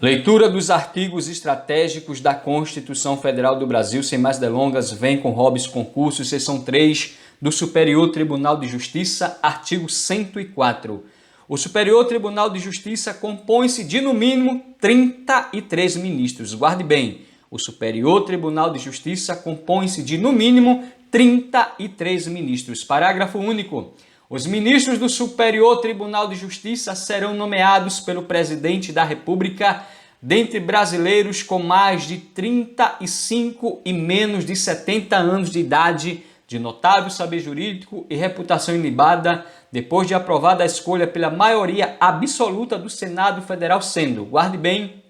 Leitura dos artigos estratégicos da Constituição Federal do Brasil. Sem mais delongas, vem com Robson Concurso, seção 3 do Superior Tribunal de Justiça, artigo 104. O Superior Tribunal de Justiça compõe-se de, no mínimo, 33 ministros. Guarde bem, o Superior Tribunal de Justiça compõe-se de, no mínimo, 33 ministros. Parágrafo único. Os ministros do Superior Tribunal de Justiça serão nomeados pelo Presidente da República dentre brasileiros com mais de 35 e menos de 70 anos de idade, de notável saber jurídico e reputação ilibada, depois de aprovada a escolha pela maioria absoluta do Senado Federal, sendo, guarde bem,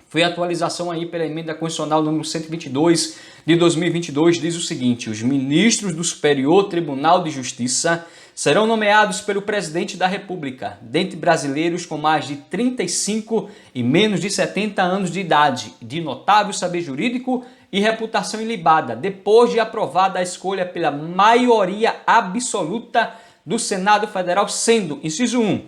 foi a atualização aí pela emenda constitucional número 122 de 2022, diz o seguinte: os ministros do Superior Tribunal de Justiça serão nomeados pelo Presidente da República, dentre brasileiros com mais de 35 e menos de 70 anos de idade, de notável saber jurídico e reputação ilibada, depois de aprovada a escolha pela maioria absoluta do Senado Federal, sendo, inciso 1,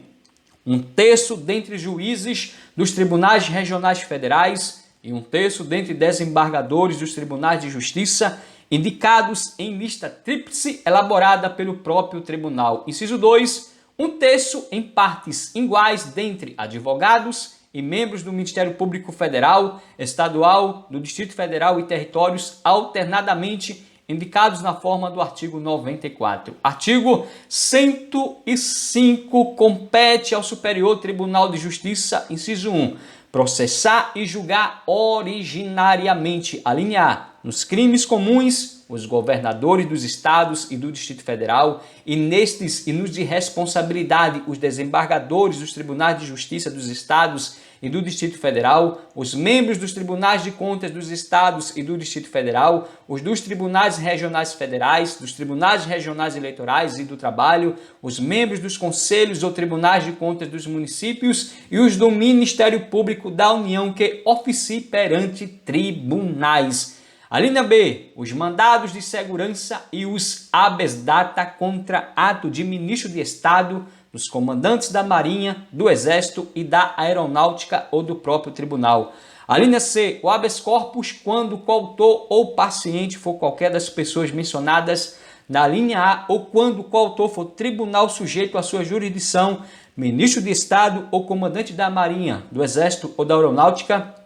um terço dentre juízes dos tribunais regionais federais e um terço dentre desembargadores dos tribunais de justiça, indicados em lista tríplice elaborada pelo próprio tribunal. Inciso 2, um terço em partes iguais dentre advogados e membros do Ministério Público Federal, Estadual, do Distrito Federal e territórios alternadamente indicados na forma do artigo 94. Artigo 105, compete ao Superior Tribunal de Justiça, inciso 1, processar e julgar originariamente, a linha A, nos crimes comuns, os governadores dos estados e do Distrito Federal, e nestes e nos de responsabilidade, os desembargadores dos tribunais de justiça dos estados e do Distrito Federal, os membros dos tribunais de contas dos estados e do Distrito Federal, os dos tribunais regionais federais, dos tribunais regionais eleitorais e do trabalho, os membros dos conselhos ou tribunais de contas dos municípios e os do Ministério Público da União que oficiem perante tribunais. A linha B, os mandados de segurança e os habeas data contra ato de ministro de Estado, dos comandantes da Marinha, do Exército e da Aeronáutica ou do próprio tribunal. A linha C, o habeas corpus quando o coautor ou paciente for qualquer das pessoas mencionadas na linha A ou quando o coautor for tribunal sujeito à sua jurisdição, ministro de Estado ou comandante da Marinha, do Exército ou da Aeronáutica,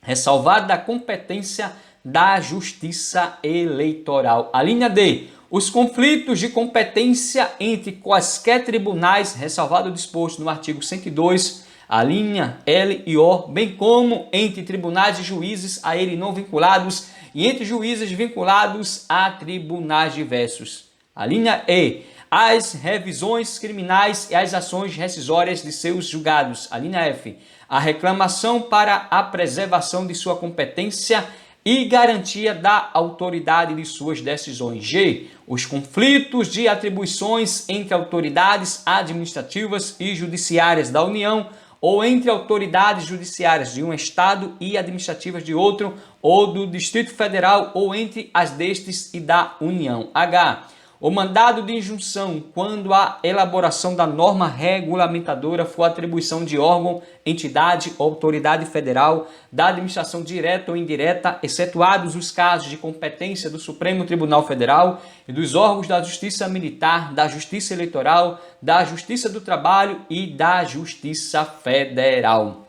ressalvada a competência da Justiça Eleitoral. A linha D, os conflitos de competência entre quaisquer tribunais, ressalvado o disposto no artigo 102, a linha L e O, bem como entre tribunais e juízes a ele não vinculados e entre juízes vinculados a tribunais diversos. A linha E, as revisões criminais e as ações rescisórias de seus julgados. A linha F, a reclamação para a preservação de sua competência e garantia da autoridade de suas decisões. G, os conflitos de atribuições entre autoridades administrativas e judiciárias da União ou entre autoridades judiciárias de um Estado e administrativas de outro ou do Distrito Federal ou entre as destes e da União. H, o mandado de injunção quando a elaboração da norma regulamentadora for atribuição de órgão, entidade ou autoridade federal, da administração direta ou indireta, excetuados os casos de competência do Supremo Tribunal Federal e dos órgãos da Justiça Militar, da Justiça Eleitoral, da Justiça do Trabalho e da Justiça Federal.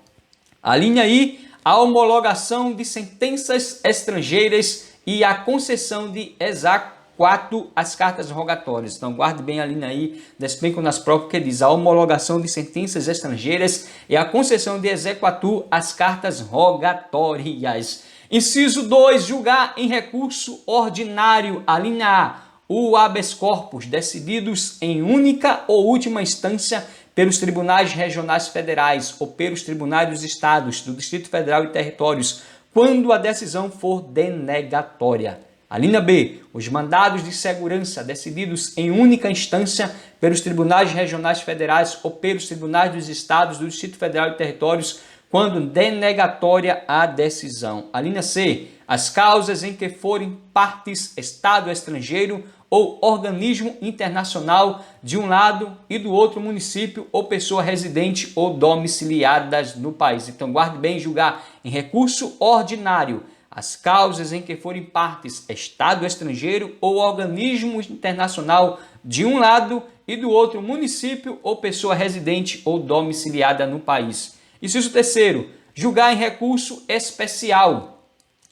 A linha I, a homologação de sentenças estrangeiras e a concessão de execução. 4. As cartas rogatórias. Então, guarde bem a linha aí, despenco nas provas, que diz a homologação de sentenças estrangeiras e a concessão de exequatur às cartas rogatórias. Inciso 2. Julgar em recurso ordinário. A linha A, o habeas corpus, decididos em única ou última instância pelos tribunais regionais federais ou pelos tribunais dos estados, do Distrito Federal e territórios, quando a decisão for denegatória. A linha B, os mandados de segurança decididos em única instância pelos tribunais regionais federais ou pelos tribunais dos estados, do Distrito Federal e territórios, quando denegatória a decisão. A linha C, as causas em que forem partes Estado estrangeiro ou organismo internacional de um lado e do outro município ou pessoa residente ou domiciliadas no país. Então guarde bem, julgar em recurso ordinário as causas em que forem partes Estado estrangeiro ou organismo internacional de um lado e do outro município ou pessoa residente ou domiciliada no país. Inciso terceiro, julgar em recurso especial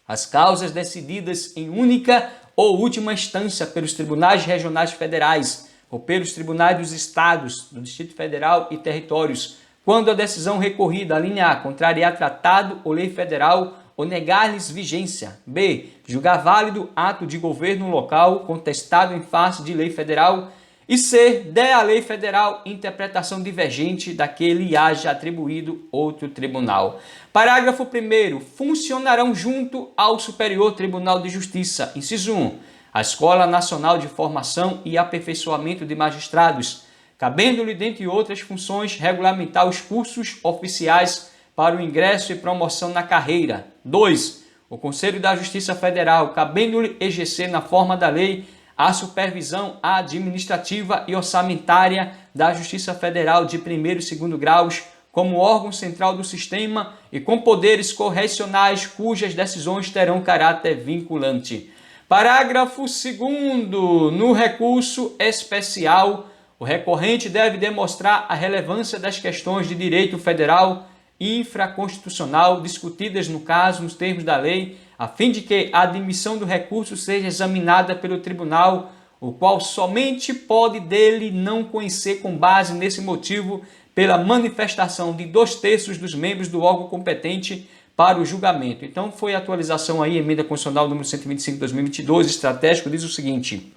as causas decididas em única ou última instância pelos tribunais regionais federais ou pelos tribunais dos estados, do Distrito Federal e territórios, quando a decisão recorrida, a linha A, contrariar tratado ou lei federal ou negar-lhes vigência. B, julgar válido ato de governo local contestado em face de lei federal. E C, der à lei federal interpretação divergente daquele haja atribuído outro tribunal. Parágrafo 1º. Funcionarão junto ao Superior Tribunal de Justiça. Inciso 1. A Escola Nacional de Formação e Aperfeiçoamento de Magistrados, cabendo-lhe, dentre outras funções, regulamentar os cursos oficiais para o ingresso e promoção na carreira. 2. O Conselho da Justiça Federal, cabendo-lhe exercer na forma da lei a supervisão administrativa e orçamentária da Justiça Federal de primeiro e segundo graus como órgão central do sistema e com poderes correcionais cujas decisões terão caráter vinculante. Parágrafo 2º. No recurso especial, o recorrente deve demonstrar a relevância das questões de direito federal infraconstitucional discutidas no caso nos termos da lei, a fim de que a admissão do recurso seja examinada pelo tribunal, o qual somente pode dele não conhecer com base nesse motivo pela manifestação de 2/3 dos membros do órgão competente para o julgamento. Então foi a atualização aí, emenda constitucional número 125 de 2022, estratégico, diz o seguinte: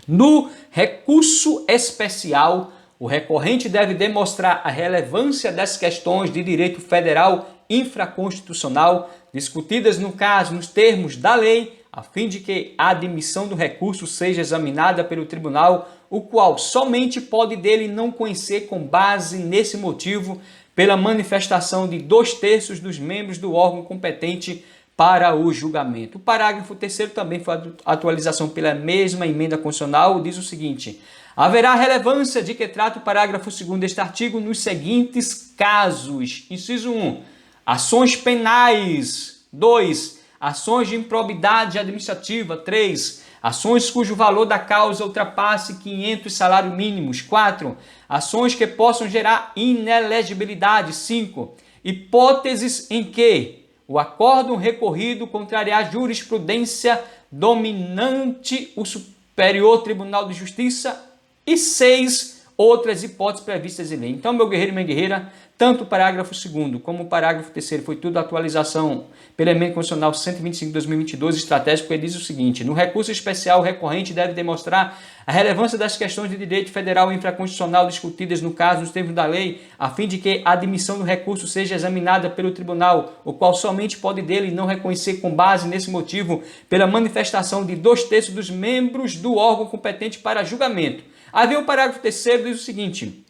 no recurso especial, o recorrente deve demonstrar a relevância das questões de direito federal infraconstitucional discutidas no caso nos termos da lei, a fim de que a admissão do recurso seja examinada pelo tribunal, o qual somente pode dele não conhecer com base nesse motivo pela manifestação de 2/3 dos membros do órgão competente para o julgamento. O parágrafo 3º também foi a atualização pela mesma emenda constitucional, diz o seguinte: haverá relevância de que trata o parágrafo 2º deste artigo nos seguintes casos. Inciso 1. Ações penais. 2. Ações de improbidade administrativa. 3. Ações cujo valor da causa ultrapasse 500 salários mínimos. 4. Ações que possam gerar inelegibilidade. 5. Hipóteses em que o acórdão recorrido contrariar jurisprudência dominante o Superior Tribunal de Justiça. E 6. Outras hipóteses previstas em lei. Então, meu guerreiro e minha guerreira, tanto o parágrafo 2º como o parágrafo 3º foi tudo atualização pela emenda constitucional 125 de 2022, estratégico, que diz o seguinte: no recurso especial, o recorrente deve demonstrar a relevância das questões de direito federal e infraconstitucional discutidas no caso nos termos da lei, a fim de que a admissão do recurso seja examinada pelo tribunal, o qual somente pode dele não reconhecer com base nesse motivo pela manifestação de 2/3 dos membros do órgão competente para julgamento. Aí vem o parágrafo 3º, diz o seguinte: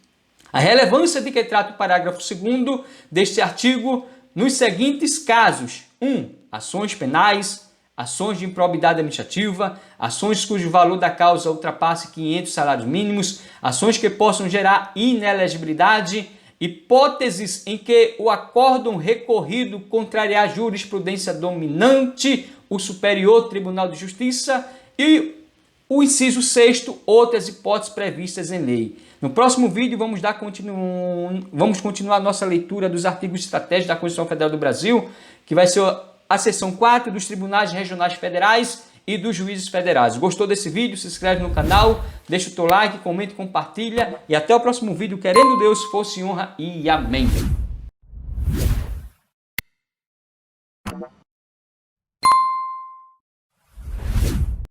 a relevância de que trata o parágrafo 2º deste artigo nos seguintes casos: 1. Ações penais, ações de improbidade administrativa, ações cujo valor da causa ultrapasse 500 salários mínimos, ações que possam gerar inelegibilidade, hipóteses em que o acórdão recorrido contrariar jurisprudência dominante o Superior Tribunal de Justiça e o inciso 6º, outras hipóteses previstas em lei. No próximo vídeo vamos continuar a nossa leitura dos artigos estratégicos da Constituição Federal do Brasil, que vai ser a seção 4 dos Tribunais Regionais Federais e dos Juízes Federais. Gostou desse vídeo? Se inscreve no canal, deixa o teu like, comenta, compartilha e até o próximo vídeo, querendo Deus, força e honra e amém.